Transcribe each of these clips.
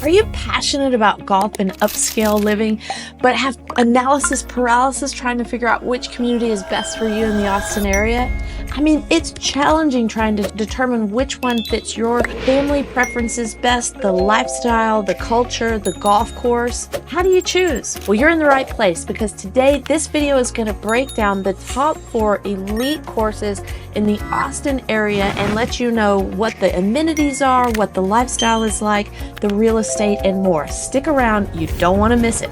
Are you passionate about golf and upscale living, but have analysis paralysis trying to figure out which community is best for you in the Austin area? I mean, it's challenging trying to determine which one fits your family preferences best, the lifestyle, the culture, the golf course. How do you choose? Well, you're in the right place, because today this video is going to break down the top 4 elite courses in the Austin area and let you know what the amenities are, what the lifestyle is like, the real estate, and more. Stick around, you don't want to miss it.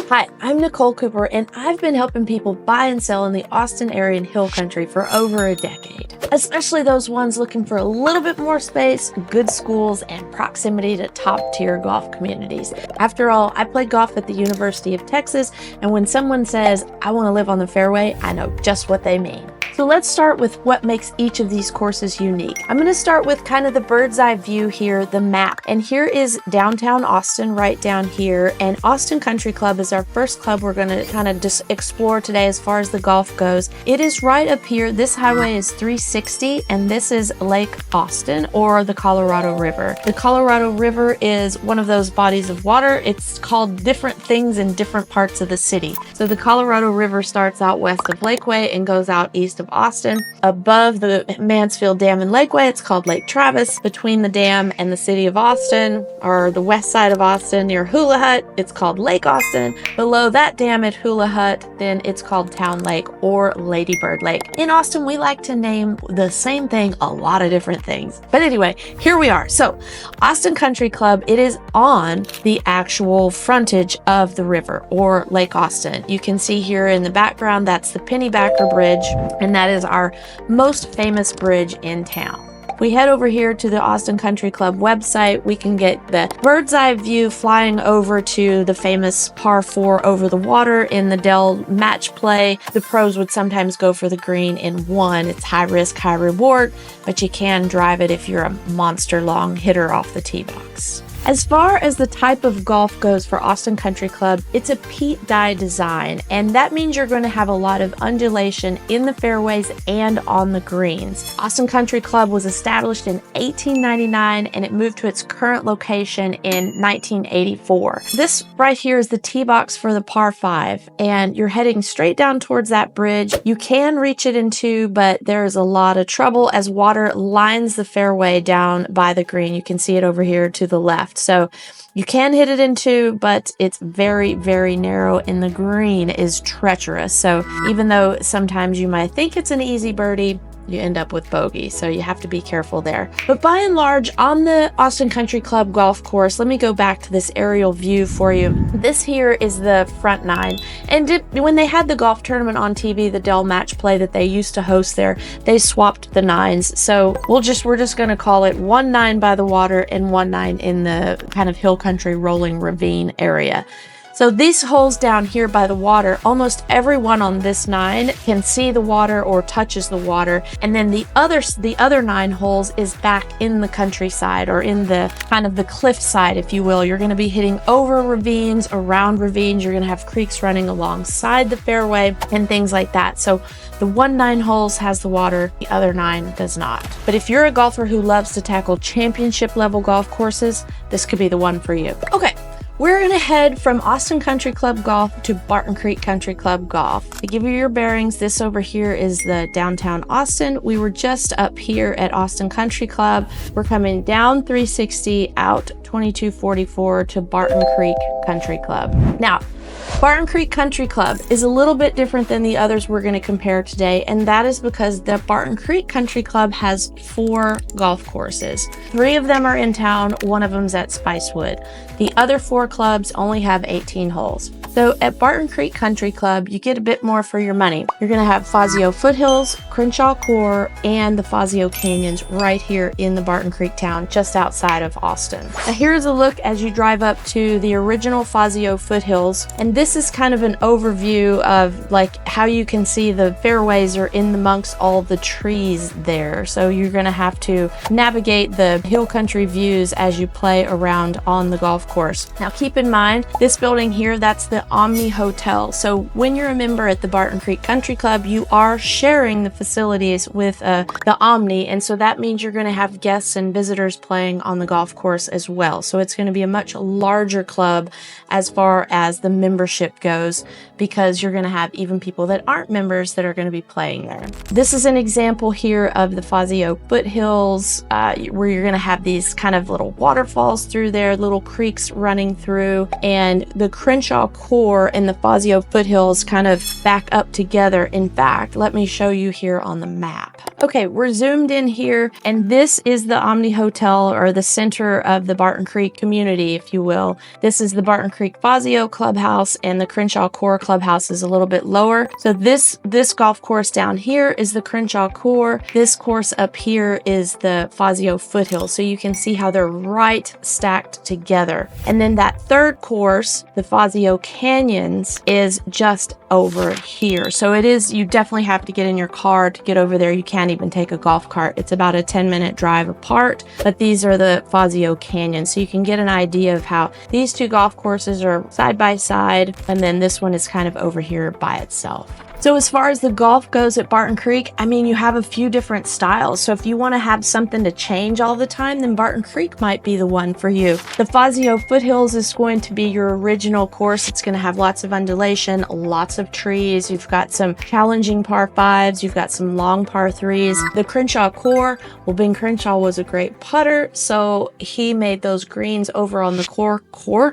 Hi, I'm Nicole Cooper, and I've been helping people buy and sell in the Austin area and Hill Country for over a decade, especially those ones looking for a little bit more space, good schools, and proximity to top-tier golf communities. After all, I played golf at the University of Texas, and when someone says, I want to live on the fairway, I know just what they mean. So let's start with what makes each of these courses unique. I'm going to start with kind of the bird's eye view here, the map. And here is downtown Austin right down here. And Austin Country Club is our first club we're going to kind of just explore today as far as the golf goes. It is right up here. This highway is 360, and this is Lake Austin, or the Colorado River. The Colorado River is one of those bodies of water. It's called different things in different parts of the city. So the Colorado River starts out west of Lakeway and goes out east of Austin. Above the Mansfield Dam and Lakeway, it's called Lake Travis. Between the dam and the city of Austin, or the west side of Austin near Hula Hut, it's called Lake Austin. Below that dam at Hula Hut, then it's called Town Lake or Lady Bird Lake. In Austin, we like to name the same thing a lot of different things. But anyway, here we are. So Austin Country Club, it is on the actual frontage of the river, or Lake Austin. You can see here in the background, that's the Pennybacker Bridge, and that is our most famous bridge in town. We head over here to the Austin Country Club website. We can get the bird's eye view flying over to the famous par 4 over the water in the Dell match play. The pros would sometimes go for the green in 1. It's high risk, high reward, but you can drive it if you're a monster long hitter off the tee box. As far as the type of golf goes for Austin Country Club, it's a Peat Dye design, and that means you're going to have a lot of undulation in the fairways and on the greens. Austin Country Club was established in 1899, and it moved to its current location in 1984. This right here is the tee box for the par 5, and you're heading straight down towards that bridge. You can reach it in 2, but there's a lot of trouble as water lines the fairway down by the green. You can see it over here to the left. So you can hit it in 2, but it's very, very narrow, and the green is treacherous. So even though sometimes you might think it's an easy birdie, you end up with bogey. So you have to be careful there. But by and large, on the Austin Country Club golf course, let me go back to this aerial view for you. This here is the front 9. And when they had the golf tournament on TV, the Dell match play that they used to host there, they swapped the 9s. So we're just going to call it 1 9 by the water and 1 9 in the kind of hill country rolling ravine area. So these holes down here by the water, almost everyone on this 9 can see the water or touches the water. And then the other 9 holes is back in the countryside, or in the kind of the cliff side, if you will. You're going to be hitting over ravines, around ravines. You're going to have creeks running alongside the fairway and things like that. So the 1 9 holes has the water, the other 9 does not. But if you're a golfer who loves to tackle championship level golf courses, this could be the one for you. Okay. We're going to head from Austin Country Club Golf to Barton Creek Country Club Golf. To give you your bearings, this over here is the downtown Austin. We were just up here at Austin Country Club. We're coming down 360 out 2244 to Barton Creek Country Club. Now, Barton Creek Country Club is a little bit different than the others we're going to compare today, and that is because the Barton Creek Country Club has 4 golf courses. 3 of them are in town, 1 of them's at Spicewood. The other 4 clubs only have 18 holes. So at Barton Creek Country Club, you get a bit more for your money. You're going to have Fazio Foothills, Crenshaw Core, and the Fazio Canyons right here in the Barton Creek town, just outside of Austin. Now here's a look as you drive up to the original Fazio Foothills, and this is kind of an overview of like how you can see the fairways are in amongst all the trees there. So you're going to have to navigate the hill country views as you play around on the golf course. Now keep in mind, this building here, that's the Omni Hotel. So when you're a member at the Barton Creek Country Club, you are sharing the facilities with the Omni, and so that means you're going to have guests and visitors playing on the golf course as well. So it's going to be a much larger club as far as the membership goes, because you're going to have even people that aren't members that are going to be playing there. This is an example here of the Fazio foothills, where you're going to have these kind of little waterfalls through there, little creeks running through, and the Crenshaw core and the Fazio foothills kind of back up together. In fact, let me show you here on the map. Okay, we're zoomed in here, and this is the Omni Hotel, or the center of the Barton Creek community, if you will. This is the Barton Creek Fazio Clubhouse, and the Crenshaw Core Clubhouse is a little bit lower. So this golf course down here is the Crenshaw Core. This course up here is the Fazio Foothills. So you can see how they're right stacked together. And then that third course, the Fazio Canyons, is just over here. So it is, you definitely have to get in your car to get over there. You can't even take a golf cart. It's about a 10-minute drive apart, but these are the Fazio Canyons. So you can get an idea of how these two golf courses are side by side, and then this one is kind of over here by itself. So as far as the golf goes at Barton Creek, I mean, you have a few different styles. So if you want to have something to change all the time, then Barton Creek might be the one for you. The Fazio Foothills is going to be your original course. It's going to have lots of undulation, lots of trees. You've got some challenging par fives. You've got some long par threes. The Crenshaw Core, well, Ben Crenshaw was a great putter, so he made those greens over on the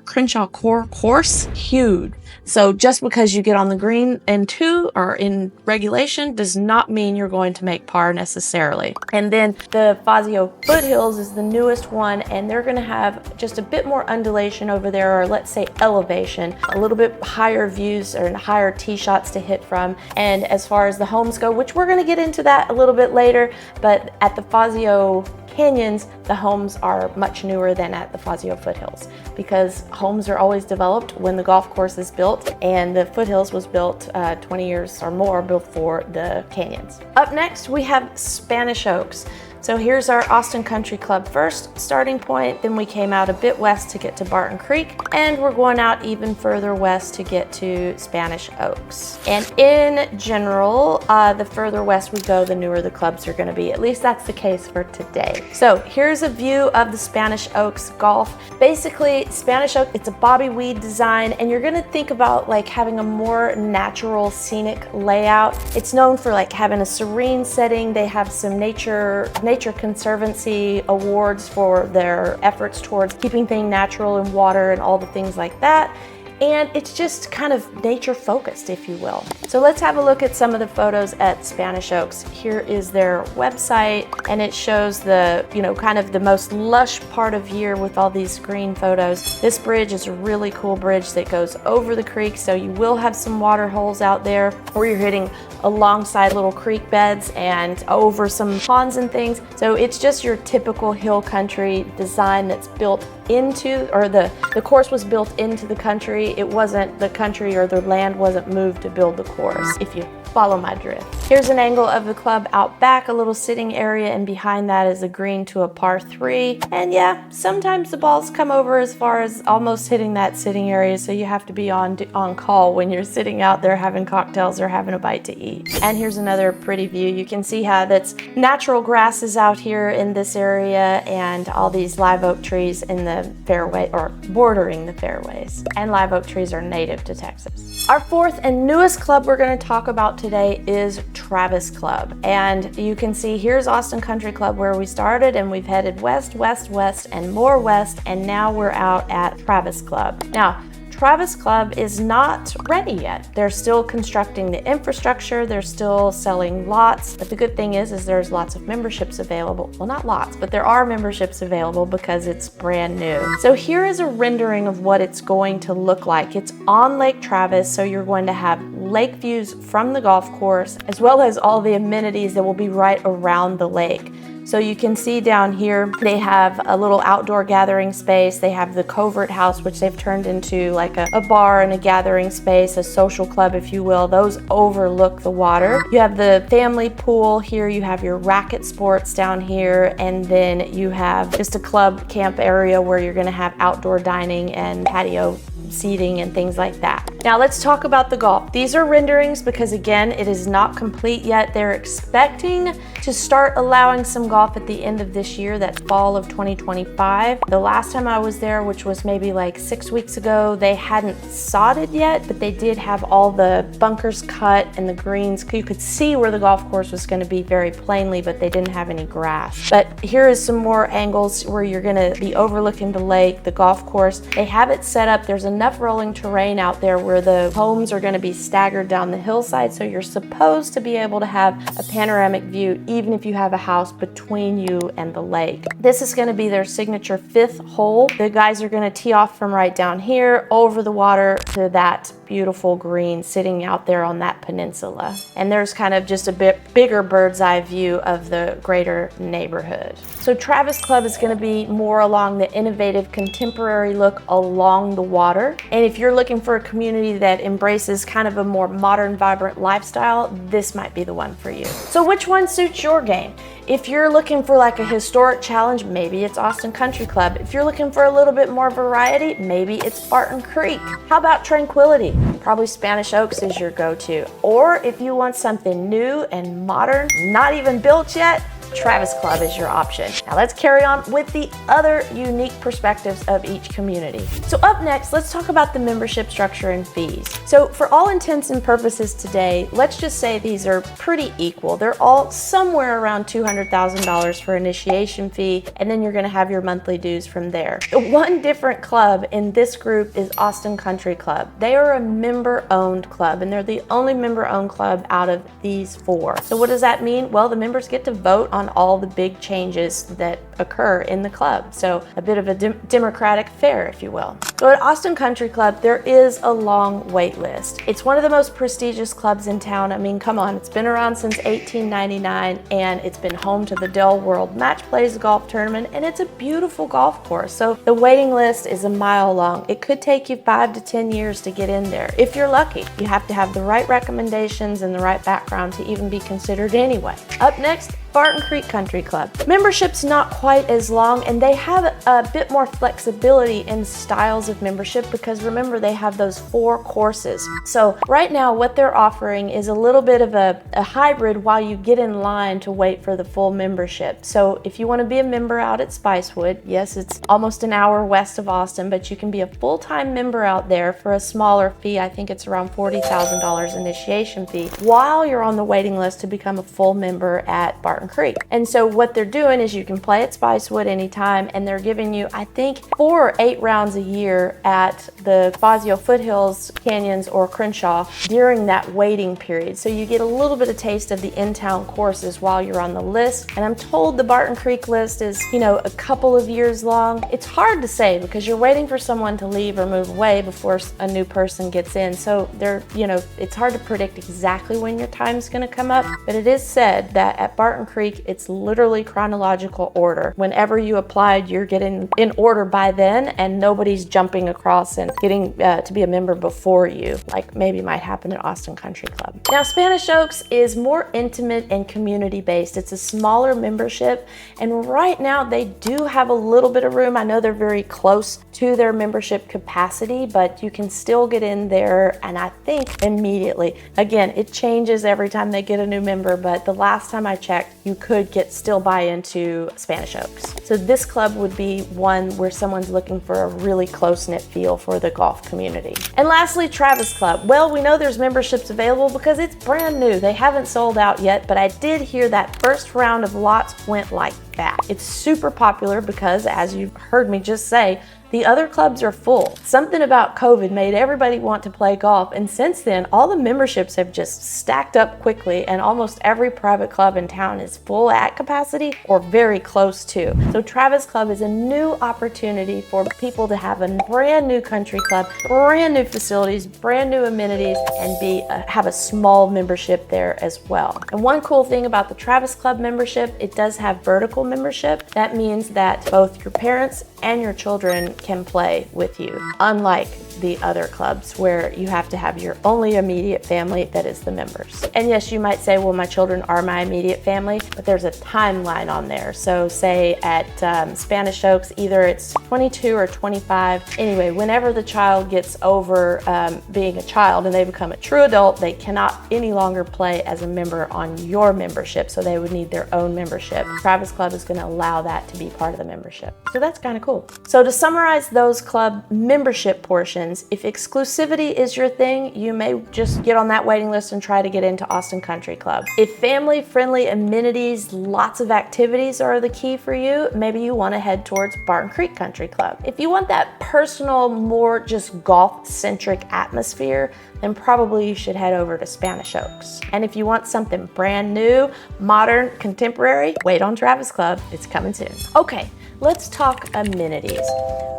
Crenshaw Core course huge. So just because you get on the green in 2 or in regulation does not mean you're going to make par necessarily. And then the Fazio Foothills is the newest one, and they're going to have just a bit more undulation over there, or let's say elevation, a little bit higher views or higher tee shots to hit from. And as far as the homes go, which we're going to get into that a little bit later, but at the Fazio Canyons, the homes are much newer than at the Fazio Foothills, because homes are always developed when the golf course is built, and the Foothills was built 20 years or more before the Canyons. Up next, we have Spanish Oaks. So here's our Austin Country Club first starting point, then we came out a bit west to get to Barton Creek, and we're going out even further west to get to Spanish Oaks. And in general, the further west we go, the newer the clubs are going to be. At least that's the case for today. So here's a view of the Spanish Oaks golf. Basically, Spanish Oak, it's a bobby weed design, and you're going to think about like having a more natural scenic layout. It's known for like having a serene setting. They have some Nature Conservancy awards for their efforts towards keeping things natural and water and all the things like that. And it's just kind of nature focused, if you will. So let's have a look at some of the photos at Spanish Oaks. Here is their website, and it shows the, kind of the most lush part of year with all these green photos. This bridge is a really cool bridge that goes over the creek, so you will have some water holes out there where you're hitting alongside little creek beds and over some ponds and things. So it's just your typical hill country design that's built into, or the course was built into the country. It wasn't, the country or the land wasn't moved to build the course, if you follow my drift. Here's an angle of the club out back, a little sitting area, and behind that is a green to a par 3. And yeah, sometimes the balls come over as far as almost hitting that sitting area, so you have to be on call when you're sitting out there having cocktails or having a bite to eat. And here's another pretty view. You can see how that's natural grasses out here in this area, and all these live oak trees in the fairway, or bordering the fairways. And live oak trees are native to Texas. Our fourth and newest club we're going to talk about today is Travis Club. And you can see here's Austin Country Club where we started, and we've headed west, west, west, and more west, and now we're out at Travis Club. Now, Travis Club is not ready yet. They're still constructing the infrastructure. They're still selling lots. But the good thing is there's lots of memberships available. Well, not lots, but there are memberships available because it's brand new. So here is a rendering of what it's going to look like. It's on Lake Travis, so you're going to have lake views from the golf course, as well as all the amenities that will be right around the lake. So you can see down here, they have a little outdoor gathering space. They have the covert house, which they've turned into like a bar and a gathering space, a social club, if you will. Those overlook the water. You have the family pool here. You have your racket sports down here. And then you have just a club camp area where you're gonna have outdoor dining and patio seating and things like that. Now let's talk about the golf. These are renderings because again, it is not complete yet. They're expecting to start allowing some golf at the end of this year. That's fall of 2025. The last time I was there, which was maybe like 6 weeks ago, they hadn't sodded yet, but they did have all the bunkers cut and the greens. You could see where the golf course was going to be very plainly, but they didn't have any grass. But here is some more angles where you're going to be overlooking the lake, the golf course. They have it set up. There's enough rolling terrain out there where the homes are going to be staggered down the hillside, so you're supposed to be able to have a panoramic view even if you have a house between you and the lake. This is going to be their signature 5th hole. The guys are going to tee off from right down here over the water to that beautiful green sitting out there on that peninsula. And there's kind of just a bit bigger bird's eye view of the greater neighborhood. So Travis Club is going to be more along the innovative contemporary look along the water. And if you're looking for a community that embraces kind of a more modern, vibrant lifestyle, this might be the one for you. So which one suits your game? If you're looking for like a historic challenge, maybe it's Austin Country Club. If you're looking for a little bit more variety, maybe it's Barton Creek. How about tranquility? Probably Spanish Oaks is your go-to. Or if you want something new and modern, not even built yet, Travis Club is your option. Now let's carry on with the other unique perspectives of each community. So up next, let's talk about the membership structure and fees. So for all intents and purposes today, let's just say these are pretty equal. They're all somewhere around $200,000 for initiation fee, and then you're gonna have your monthly dues from there. The one different club in this group is Austin Country Club. They are a member-owned club, and they're the only member-owned club out of these 4. So what does that mean? Well, the members get to vote on all the big changes that occur in the club. So a bit of a democratic fair, if you will. So at Austin Country Club, there is a long wait list. It's one of the most prestigious clubs in town. I mean, come on, it's been around since 1899 and it's been home to the Dell World Match Plays Golf Tournament, and it's a beautiful golf course. So the waiting list is a mile long. It could take you 5 to 10 years to get in there. If you're lucky, you have to have the right recommendations and the right background to even be considered anyway. Up next, Barton Creek Country Club. Membership's not quite as long, and they have a bit more flexibility in styles of membership because remember, they have those 4 courses. So right now what they're offering is a little bit of a hybrid while you get in line to wait for the full membership. So if you want to be a member out at Spicewood, yes, it's almost an hour west of Austin, but you can be a full-time member out there for a smaller fee. I think it's around $40,000 initiation fee while you're on the waiting list to become a full member at Barton Creek. And so what they're doing is you can play at Spicewood anytime, and they're giving you, I think, 4 or 8 rounds a year at the Fazio Foothills, Canyons, or Crenshaw during that waiting period. So you get a little bit of taste of the in-town courses while you're on the list. And I'm told the Barton Creek list is, you know, a couple of years long. It's hard to say because you're waiting for someone to leave or move away before a new person gets in. So they're, you know, it's hard to predict exactly when your time's gonna come up, but it is said that at Barton Creek, it's literally chronological order. Whenever you applied, you're getting in order by then, and nobody's jumping across and getting to be a member before you, like maybe might happen at Austin Country Club. Now, Spanish Oaks is more intimate and community-based. It's a smaller membership, and right now they do have a little bit of room. I know they're very close to their membership capacity, but you can still get in there, and I think immediately. Again, it changes every time they get a new member, but the last time I checked, you could still buy into Spanish Oaks. So this club would be one where someone's looking for a really close-knit feel for the golf community. And lastly, Travis Club. Well, we know there's memberships available because it's brand new. They haven't sold out yet, but I did hear that first round of lots went like that. It's super popular because, as you've heard me just say, the other clubs are full. Something about COVID made everybody want to play golf, and since then, all the memberships have just stacked up quickly, and almost every private club in town is full at capacity or very close to. So Travis Club is a new opportunity for people to have a brand new country club, brand new facilities, brand new amenities, and have a small membership there as well. And one cool thing about the Travis Club membership, it does have vertical membership. That means that both your parents and your children can play with you, unlike the other clubs where you have to have your only immediate family that is the members. And yes, you might say, well, my children are my immediate family, but there's a timeline on there. So say at Spanish Oaks, either it's 22 or 25. Anyway, whenever the child gets over being a child and they become a true adult, they cannot any longer play as a member on your membership. So they would need their own membership. Travis Club is going to allow that to be part of the membership. So that's kind of cool. So to summarize those club membership portions, if exclusivity is your thing, you may just get on that waiting list and try to get into Austin Country Club. If family-friendly amenities, lots of activities are the key for you, maybe you want to head towards Barton Creek Country Club. If you want that personal, more just golf-centric atmosphere, then probably you should head over to Spanish Oaks. And if you want something brand new, modern, contemporary, wait on Travis Club. It's coming soon. Okay, let's talk amenities.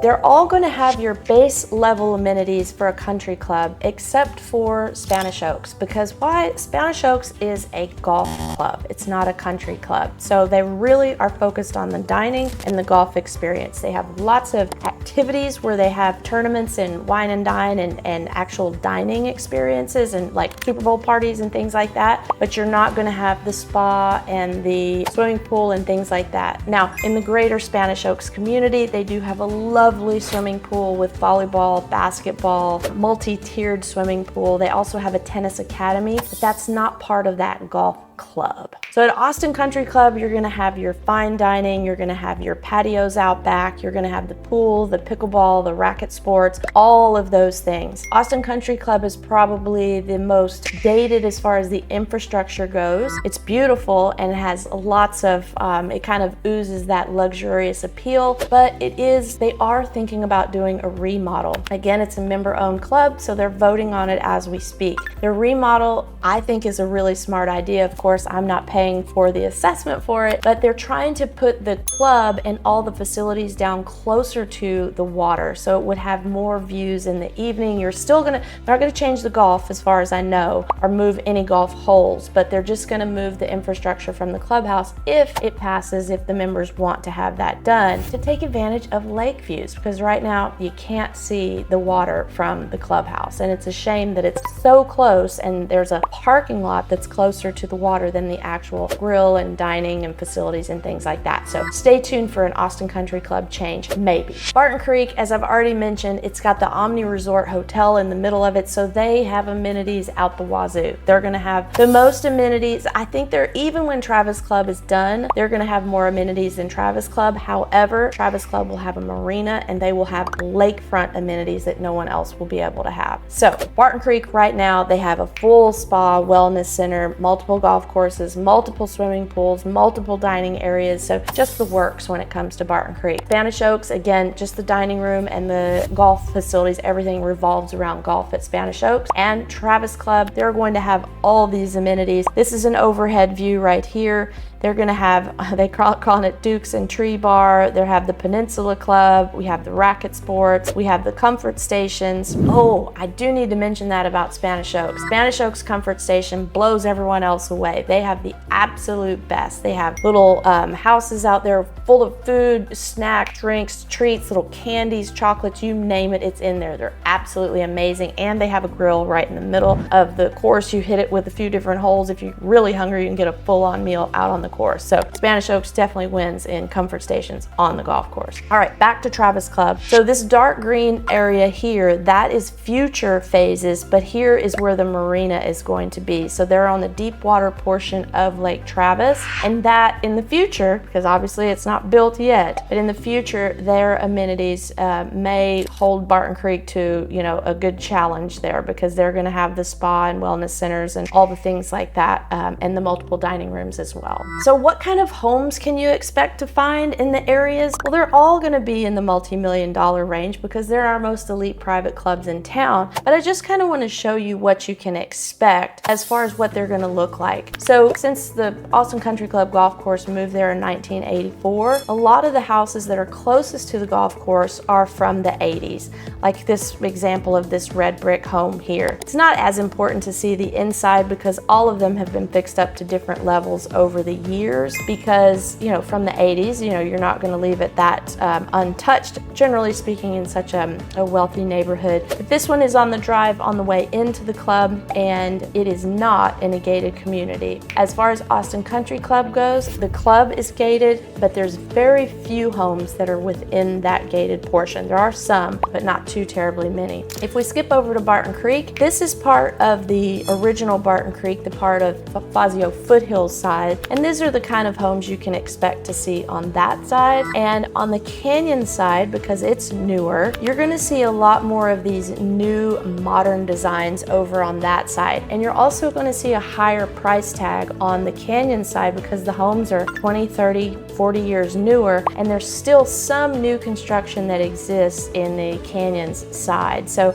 They're all going to have your base level amenities for a country club except for Spanish Oaks, because why? Spanish Oaks is a golf club. It's not a country club. So they really are focused on the dining and the golf experience. They have lots of activities where they have tournaments and wine and dine and actual dining experiences and like Super Bowl parties and things like that, but you're not going to have the spa and the swimming pool and things like that. Now, in the greater Spanish Oaks community, they do have a lovely swimming pool with volleyball, basketball, multi-tiered swimming pool. They also have a tennis academy, but that's not part of that golf club. So at Austin Country Club, you're going to have your fine dining, you're going to have your patios out back, you're going to have the pool, the pickleball, the racket sports, all of those things. Austin Country Club is probably the most dated as far as the infrastructure goes. It's beautiful and has lots of, it kind of oozes that luxurious appeal, but they are thinking about doing a remodel. Again, it's a member-owned club, so they're voting on it as we speak. Their remodel, I think, is a really smart idea. Of course, I'm not paying for the assessment for it, but they're trying to put the club and all the facilities down closer to the water, so it would have more views in the evening. They're not gonna change the golf as far as I know, or move any golf holes, but they're just gonna move the infrastructure from the clubhouse if it passes, if the members want to have that done, to take advantage of lake views, because right now you can't see the water from the clubhouse, and it's a shame that it's so close and there's a parking lot that's closer to the water than the actual grill and dining and facilities and things like that. So stay tuned for an Austin Country Club change, maybe. Barton Creek, as I've already mentioned, it's got the Omni Resort Hotel in the middle of it, so they have amenities out the wazoo. They're gonna have the most amenities. I think even when Travis Club is done, they're gonna have more amenities than Travis Club. However, Travis Club will have a marina and they will have lakefront amenities that no one else will be able to have. So Barton Creek right now, they have a full spa, wellness center, multiple golf courses, multiple swimming pools, multiple dining areas. So just the works when it comes to Barton Creek. Spanish Oaks, again, just the dining room and the golf facilities, everything revolves around golf at Spanish Oaks. And Travis Club, they're going to have all these amenities. This is an overhead view right here. They're gonna have, they calling it Dukes and Tree Bar. They have the Peninsula Club. We have the racket sports. We have the comfort stations. Oh, I do need to mention that about Spanish Oaks. Spanish Oaks Comfort Station blows everyone else away. They have the absolute best. They have little houses out there full of food, snack, drinks, treats, little candies, chocolates, you name it, it's in there. They're absolutely amazing. And they have a grill right in the middle of the course. You hit it with a few different holes. If you're really hungry, you can get a full-on meal out on the course. So Spanish Oaks definitely wins in comfort stations on the golf course. All right, back to Travis Club. So this dark green area here, that is future phases, but here is where the marina is going to be. So they're on the deep water portion of Lake Travis, and that in the future, because obviously it's not built yet, but in the future their amenities may hold Barton Creek to, you know, a good challenge there, because they're going to have the spa and wellness centers and all the things like that, and the multiple dining rooms as well. So what kind of homes can you expect to find in the areas? Well, they're all going to be in the multi-million-dollar range because they're our most elite private clubs in town, but I just kind of want to show you what you can expect as far as what they're going to look like. So since the Austin Country Club golf course moved there in 1984, a lot of the houses that are closest to the golf course are from the 80s, like this example of this red brick home here. It's not as important to see the inside because all of them have been fixed up to different levels over the years, because, you know, from the 80s, you know, you're not going to leave it that untouched, generally speaking, in such a wealthy neighborhood. But this one is on the drive on the way into the club, and it is not in a gated community. As far as Austin Country Club goes, the club is gated, but there's very few homes that are within that gated portion. There are some, but not too terribly many. If we skip over to Barton Creek, this is part of the original Barton Creek, the part of Fazio Foothills side, and these are the kind of homes you can expect to see on that side. And on the Canyon side, because it's newer, you're going to see a lot more of these new modern designs over on that side. And you're also going to see a higher price tag on the Canyon side because the homes are 20, 30, 40 years newer, and there's still some new construction that exists in the Canyon's side. So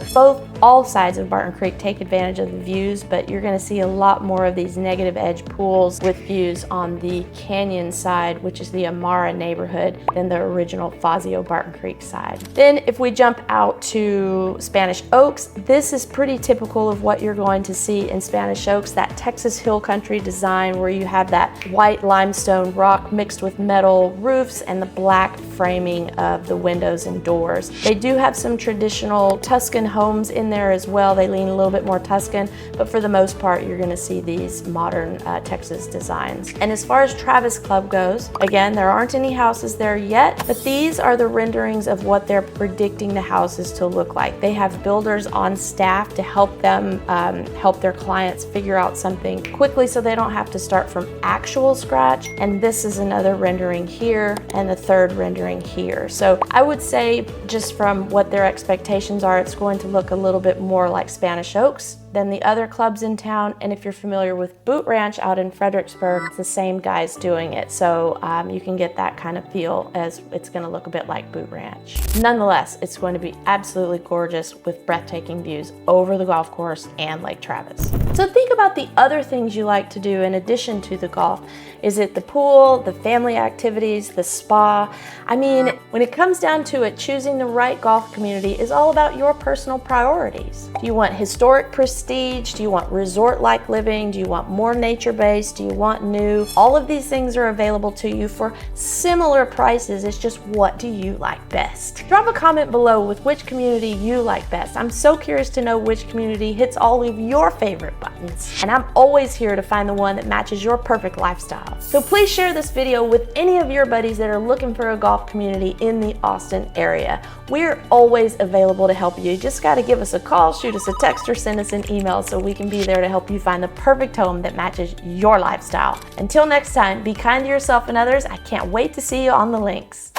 all sides of Barton Creek take advantage of the views, but you're going to see a lot more of these negative edge pools with views on the Canyon side, which is the Amara neighborhood, than the original Fazio Barton Creek side. Then if we jump out to Spanish Oaks, this is pretty typical of what you're going to see in Spanish Oaks, that Texas Hill Country design where you have that white limestone rock mixed with metal roofs and the black framing of the windows and doors. They do have some traditional Tuscan homes in there as well. They lean a little bit more Tuscan, but for the most part, you're going to see these modern Texas designs. And as far as Travis Club goes, again, there aren't any houses there yet, but these are the renderings of what they're predicting the houses to look like. They have builders on staff to help them help their clients figure out something quickly so they don't have to start from actual scratch. And this is another rendering here and the third rendering here. So I would say, just from what their expectations are, it's going to look a little bit more like Spanish Oaks than the other clubs in town. And if you're familiar with Boot Ranch out in Fredericksburg, it's the same guys doing it. So you can get that kind of feel, as it's going to look a bit like Boot Ranch. Nonetheless, it's going to be absolutely gorgeous with breathtaking views over the golf course and Lake Travis. So think about the other things you like to do in addition to the golf. Is it the pool, the family activities, the spa? I mean, when it comes down to it, choosing the right golf community is all about your personal priorities. Do you want historic prestige? Do you want resort-like living? Do you want more nature-based? Do you want new? All of these things are available to you for similar prices. It's just, what do you like best? Drop a comment below with which community you like best. I'm so curious to know which community hits all of your favorite buttons. And I'm always here to find the one that matches your perfect lifestyle. So please share this video with any of your buddies that are looking for a golf community in the Austin area. We're always available to help you. You just got to give us a call, shoot us a text, or send us an email so we can be there to help you find the perfect home that matches your lifestyle. Until next time, be kind to yourself and others. I can't wait to see you on the links.